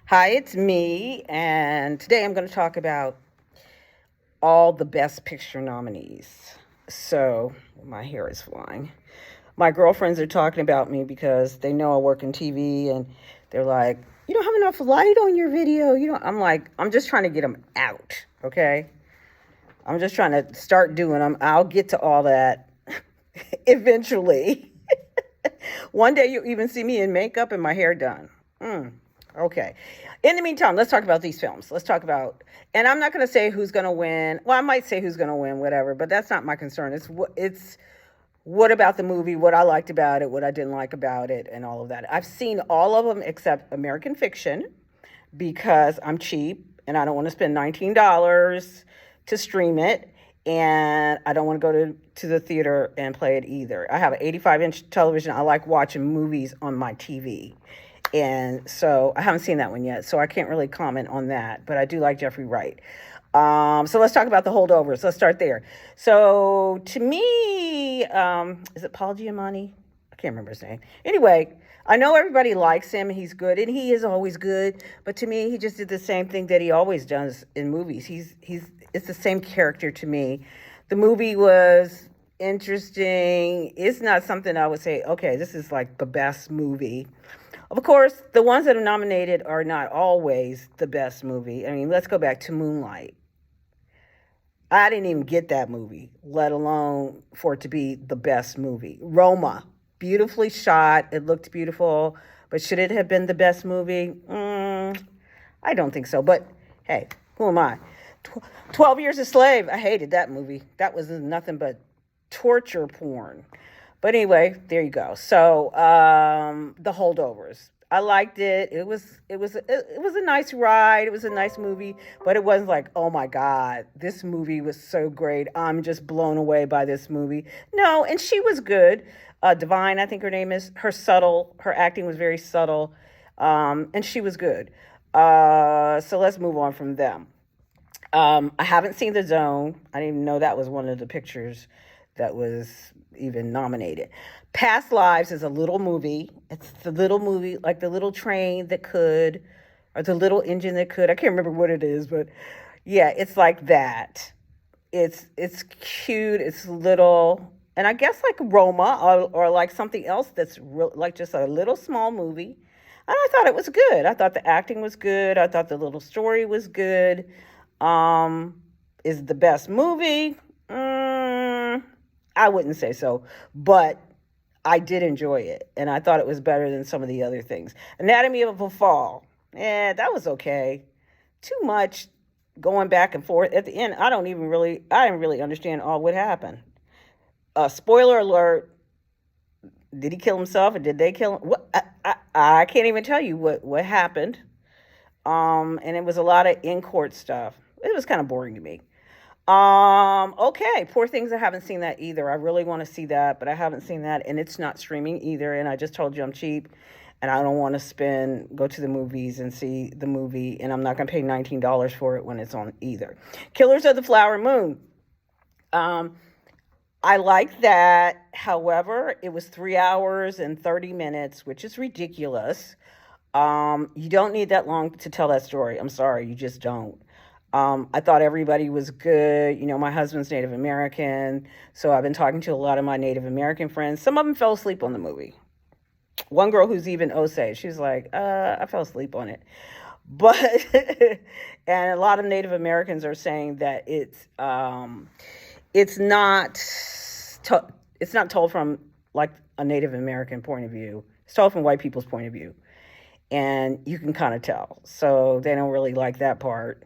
Hi, it's me, and today I'm going to talk about all the Best Picture nominees. So, my hair is flying. My girlfriends are talking about me because they know I work in TV, and they're like, "You don't have enough light on your video." I'm like, I'm just trying to get them out, okay? I'm just trying to start doing them. I'll get to all that eventually. One day you'll even see me in makeup and my hair done. Okay. In the meantime, let's talk about these films. Let's talk about, and I'm not going to say who's going to win. Well, I might say who's going to win, whatever, but that's not my concern. It's what about the movie, what I liked about it, what I didn't like about it, and all of that. I've seen all of them except American Fiction because I'm cheap and I don't want to spend $19 to stream it. And I don't want to go to the theater and play it either. I have an 85-inch television. I like watching movies on my TV. And so I haven't seen that one yet, so I can't really comment on that. But I do like Jeffrey Wright. So let's talk about the holdovers. Let's start there. So to me, is it Paul Giamatti? I can't remember his name. Anyway, I know everybody likes him. He's good, and he is always good. But to me, he just did the same thing that he always does in movies. It's the same character to me. The movie was interesting. It's not something I would say, okay, this is like the best movie. Of course, the ones that are nominated are not always the best movie. I mean, let's go back to Moonlight. I didn't even get that movie, let alone for it to be the best movie. Roma, beautifully shot. It looked beautiful. But should it have been the best movie? I don't think so. But hey, who am I? 12 Years a Slave. I hated that movie. That was nothing but torture porn. But anyway, there you go. So the holdovers. I liked it. It was a nice ride. It was a nice movie, but it wasn't like, oh my God, this movie was so great. I'm just blown away by this movie. No, and she was good. Divine, I think her name is. Her acting was very subtle, and she was good. So let's move on from them. I haven't seen The Zone. I didn't even know that was one of the pictures that was even nominated. Past Lives is a little movie. It's the little movie, like the little train that could, or the little engine that could. I can't remember what it is, but yeah, it's like that. It's cute. It's little, and I guess like Roma or like something else that's like just a little small movie. And I thought it was good. I thought the acting was good. I thought the little story was good. Is the best movie? I wouldn't say so, but I did enjoy it, and I thought it was better than some of the other things. Anatomy of a Fall, that was okay. Too much going back and forth. At the end, I didn't really understand all what happened. Spoiler alert, did he kill himself or did they kill him? What, I can't even tell you what happened. And it was a lot of in-court stuff. It was kind of boring to me. Okay, Poor Things. I haven't seen that either. I really want to see that, but I haven't seen that, and it's not streaming either. And I just told you I'm cheap, and I don't want to go to the movies and see the movie, and I'm not going to pay $19 for it when it's on either. Killers of the Flower Moon. I like that. However, it was 3 hours and 30 minutes, which is ridiculous. You don't need that long to tell that story. I'm sorry, you just don't. I thought everybody was good. My husband's Native American, so I've been talking to a lot of my Native American friends. Some of them fell asleep on the movie. One girl who's even Osage, she's like, I fell asleep on it. But, and a lot of Native Americans are saying that it's not told from like a Native American point of view. It's told from white people's point of view. And you can kind of tell. So they don't really like that part.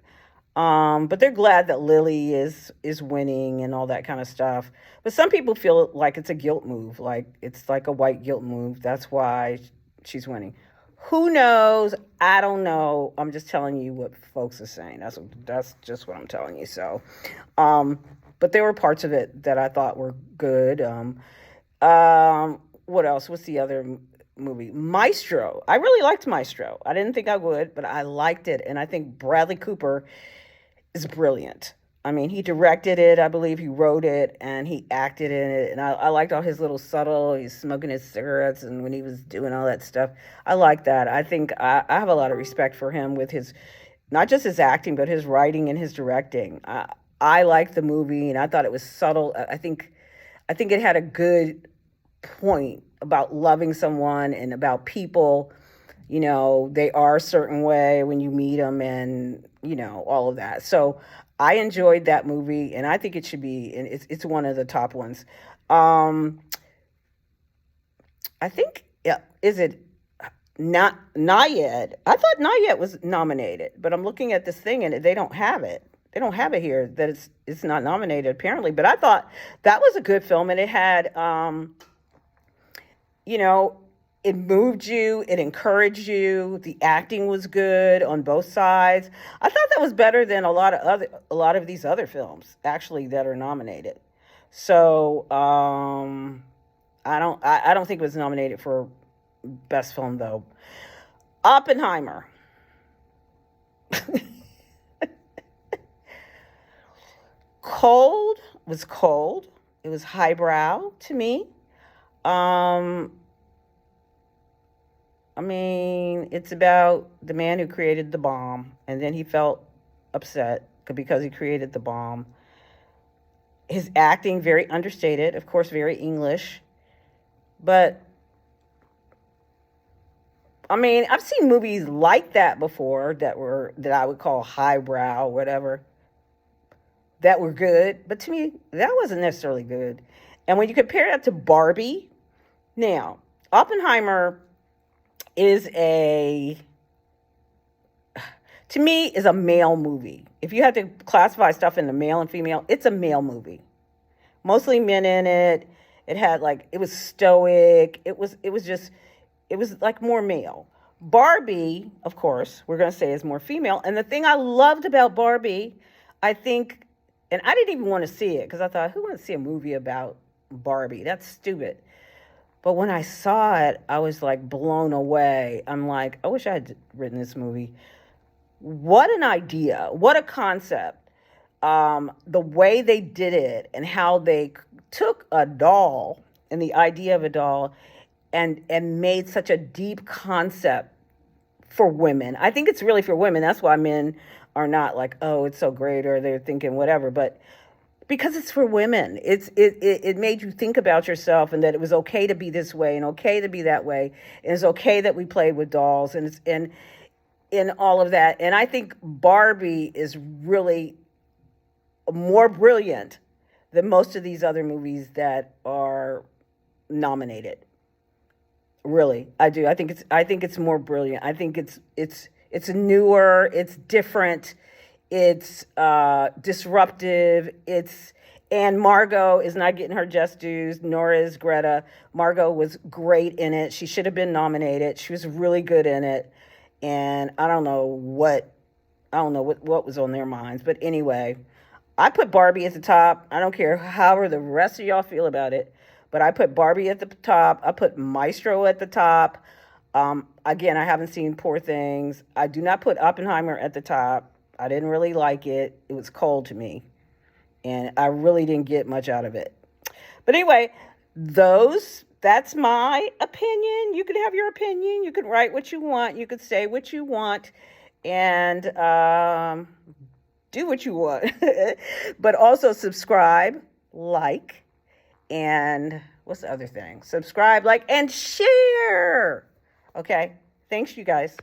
But they're glad that Lily is winning and all that kind of stuff. But some people feel like it's a guilt move, like it's like a white guilt move. That's why she's winning. Who knows? I don't know. I'm just telling you what folks are saying. That's just what I'm telling you. So, but there were parts of it that I thought were good. What else? What's the other movie? Maestro. I really liked Maestro. I didn't think I would, but I liked it, and I think Bradley Cooper is brilliant. I mean, he directed it, I believe he wrote it, and he acted in it. And I liked all his little subtle, he's smoking his cigarettes and when he was doing all that stuff. I like that. I think I have a lot of respect for him with his, not just his acting, but his writing and his directing. I liked the movie and I thought it was subtle. I think it had a good point about loving someone and about people. They are a certain way when you meet them and, all of that. So I enjoyed that movie and I think it should be, and it's one of the top ones. Um, I think, yeah, is it not Nayed? I thought Nayed was nominated, but I'm looking at this thing and they don't have it. They don't have it here that it's not nominated apparently. But I thought that was a good film and it had you know, it moved you, it encouraged you. The acting was good on both sides. I thought that was better than a lot of these other films actually that are nominated. So I don't think it was nominated for best film though. Oppenheimer. Cold was cold. It was highbrow to me. Um, I mean, it's about the man who created the bomb, and then he felt upset because he created the bomb. His acting very understated, of course, very English, but I mean, I've seen movies like that before that I would call highbrow, whatever, that were good, but to me, that wasn't necessarily good. And when you compare that to Barbie, now Oppenheimer is a to me is a male movie. If you had to classify stuff into male and female, it's a male movie. Mostly men in it. It had like it was stoic. It was like more male. Barbie, of course, we're going to say is more female. And the thing I loved about Barbie, I think, and I didn't even want to see it because I thought, who wants to see a movie about Barbie? That's stupid. But when I saw it, I was like blown away. I'm like, I wish I had written this movie. What an idea. What a concept. The way they did it and how they took a doll and the idea of a doll and made such a deep concept for women. I think it's really for women. That's why men are not like, oh, it's so great, or they're thinking whatever. But because it's for women, it made you think about yourself and that it was okay to be this way and okay to be that way. And it's okay that we played with dolls and it's in all of that. And I think Barbie is really more brilliant than most of these other movies that are nominated. Really, I do. I think it's more brilliant. I think it's newer, it's different, it's disruptive. And Margot is not getting her just dues, nor is Greta. Margot was great in it. She should have been nominated. She was really good in it. And I don't know what was on their minds, but anyway, I put Barbie at the top. I don't care however the rest of y'all feel about it, but I put Barbie at the top. I put Maestro at the top. Again, I haven't seen Poor Things. I do not put Oppenheimer at the top. I didn't really like it. It was cold to me, and I really didn't get much out of it. But anyway, that's my opinion. You can have your opinion. You can write what you want. You can say what you want, and do what you want. But also subscribe, like, and what's the other thing? Subscribe, like, and share. Okay. Thanks, you guys.